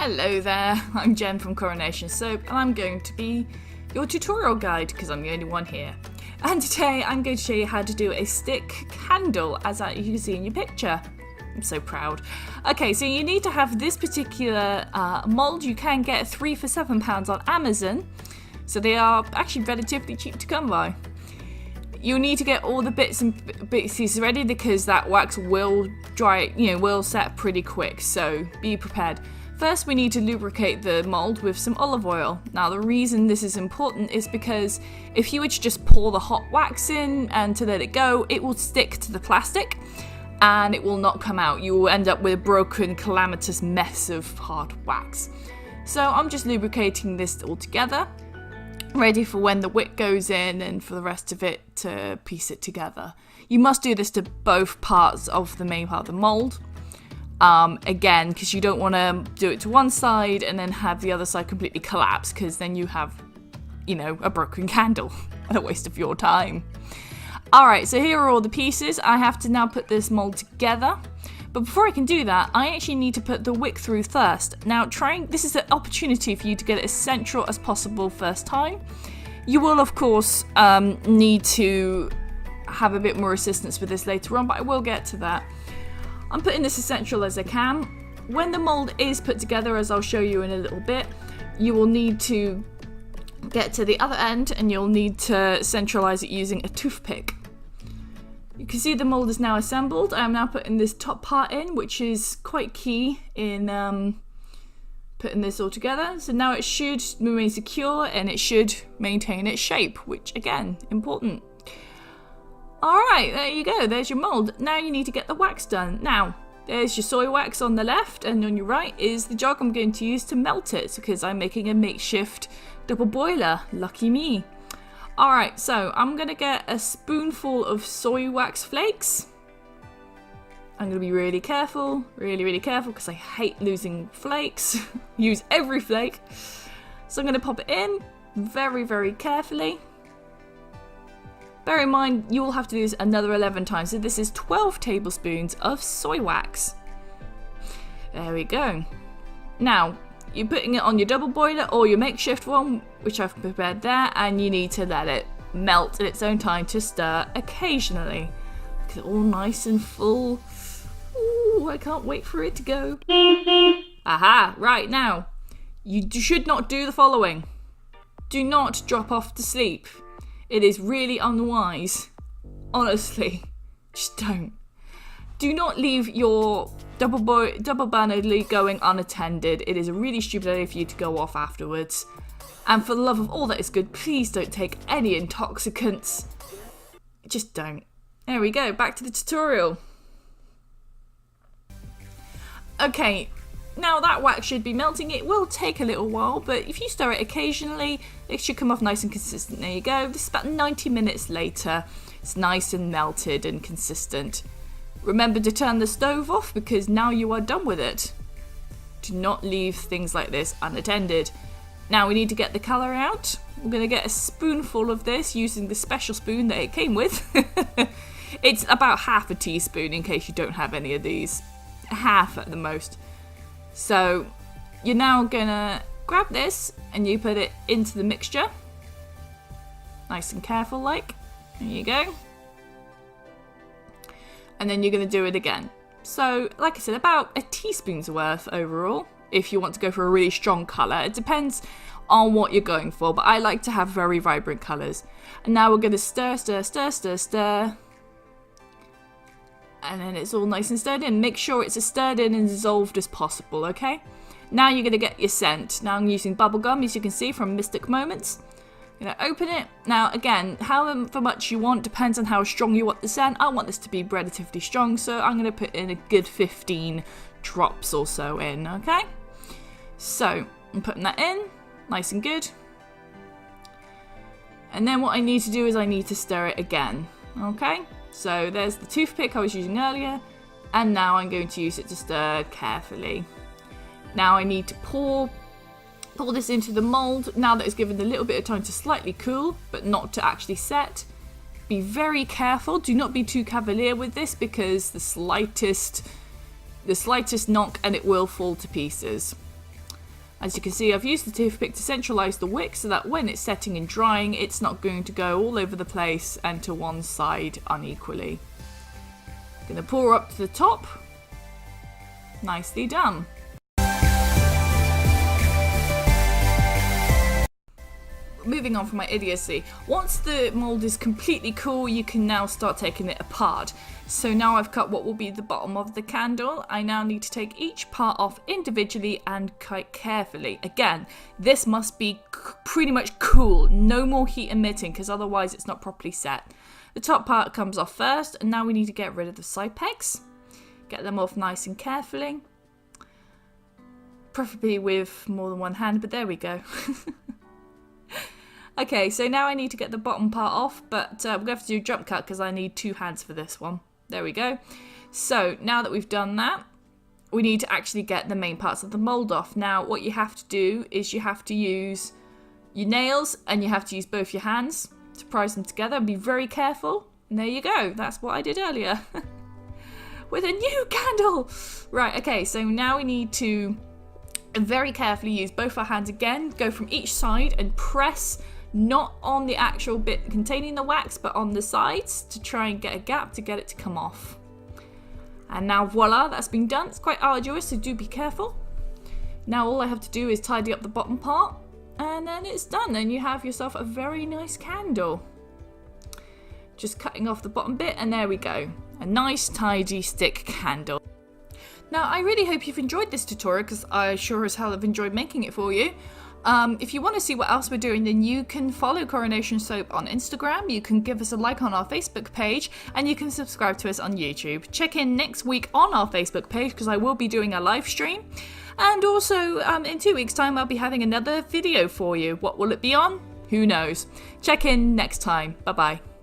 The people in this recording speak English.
Hello there, I'm Jen from Coronation Soap and I'm going to be your tutorial guide because I'm the only one here. And today I'm going to show you how to do a stick candle as you can see in your picture. I'm so proud. Okay, so you need to have this particular mould. You can get 3 for £7 on Amazon. So they are actually relatively cheap to come by. You'll need to get all the bits and pieces ready because that wax will dry, will set pretty quick, so be prepared. First, we need to lubricate the mould with some olive oil. Now, the reason this is important is because if you were to just pour the hot wax in and to let it go, it will stick to the plastic and it will not come out. You will end up with a broken, calamitous mess of hard wax. So I'm just lubricating this all together, ready for when the wick goes in and for the rest of it to piece it together. You must do this to both parts of the main part of the mould. Again, because you don't want to do it to one side and then have the other side completely collapse, because then you have, a broken candle and a waste of your time. Alright, so here are all the pieces. I have to now put this mould together. But before I can do that, I actually need to put the wick through first. Now, this is an opportunity for you to get it as central as possible first time. You will, of course, need to have a bit more assistance with this later on, but I will get to that. I'm putting this as central as I can. When the mould is put together, as I'll show you in a little bit, you will need to get to the other end and you'll need to centralise it using a toothpick. You can see the mould is now assembled. I am now putting this top part in, which is quite key in putting this all together. So now it should remain secure and it should maintain its shape, which again, important. Alright, there you go, there's your mould. Now you need to get the wax done. Now, there's your soy wax on the left, and on your right is the jug I'm going to use to melt it, because I'm making a makeshift double boiler. Lucky me. Alright, so I'm going to get a spoonful of soy wax flakes. I'm going to be really careful, really careful, because I hate losing flakes. Use every flake. So I'm going to pop it in very carefully. Bear in mind, you will have to do this another 11 times. So this is 12 tablespoons of soy wax. There we go. Now, you're putting it on your double boiler or your makeshift one, which I've prepared there, and you need to let it melt in its own time to stir occasionally. Look at it all nice and full. Ooh, I can't wait for it to go. Aha, right now, you should not do the following. Do not drop off to sleep. It is really unwise. Honestly, just don't. Do not leave your double burner going unattended. It is a really stupid idea for you to go off afterwards. And for the love of all that is good, please don't take any intoxicants. Just don't. There we go, back to the tutorial. Okay. Now that wax should be melting. It will take a little while, but if you stir it occasionally, it should come off nice and consistent. There you go. This is about 90 minutes later. It's nice and melted and consistent. Remember to turn the stove off because now you are done with it. Do not leave things like this unattended. Now we need to get the colour out. We're going to get a spoonful of this using the special spoon that it came with. It's about half a teaspoon in case you don't have any of these. Half at the most. So you're now gonna grab this and you put it into the mixture. Nice and careful like. There you go. And then you're gonna do it again. So like I said, about a teaspoon's worth overall if you want to go for a really strong colour. It depends on what you're going for, but I like to have very vibrant colours. And now we're gonna stir. And then it's all nice and stirred in. Make sure it's as stirred in and dissolved as possible, okay? Now you're going to get your scent. Now I'm using bubblegum, as you can see, from Mystic Moments. I'm going to open it. Now, again, however much you want depends on how strong you want the scent. I want this to be relatively strong, so I'm going to put in a good 15 drops or so in, okay? So, I'm putting that in. Nice and good. And then what I need to do is I need to stir it again, okay? So there's the toothpick I was using earlier, and now I'm going to use it to stir carefully. Now I need to pour this into the mould, now that it's given a little bit of time to slightly cool, but not to actually set. Be very careful, do not be too cavalier with this, because the slightest knock and it will fall to pieces. As you can see, I've used the toothpick to centralise the wick so that when it's setting and drying, it's not going to go all over the place and to one side unequally. Gonna pour up to the top. Nicely done. Moving on from my idiocy, once the mould is completely cool, you can now start taking it apart. So now I've cut what will be the bottom of the candle. I now need to take each part off individually and quite carefully. Again, this must be pretty much cool, no more heat emitting, because otherwise it's not properly set. The top part comes off first, and now we need to get rid of the side pegs. Get them off nice and carefully. Preferably with more than one hand, but there we go. Okay, so now I need to get the bottom part off, but we're going to have to do a jump cut because I need 2 hands for this one. There we go. So now that we've done that, we need to actually get the main parts of the mould off. Now, what you have to do is you have to use your nails and you have to use both your hands to prise them together and be very careful. And there you go. That's what I did earlier. With a new candle! Right, okay, so now we need to very carefully use both our hands again, go from each side and press not on the actual bit containing the wax, but on the sides to try and get a gap to get it to come off. And now voila, that's been done. It's quite arduous, so do be careful. Now all I have to do is tidy up the bottom part, and then it's done, and you have yourself a very nice candle. Just cutting off the bottom bit, and there we go. A nice tidy stick candle. Now, I really hope you've enjoyed this tutorial because I sure as hell have enjoyed making it for you. If you want to see what else we're doing, then you can follow Coronation Soap on Instagram, you can give us a like on our Facebook page, and you can subscribe to us on YouTube. Check in next week on our Facebook page because I will be doing a live stream. And also, in 2 weeks' time, I'll be having another video for you. What will it be on? Who knows? Check in next time. Bye-bye.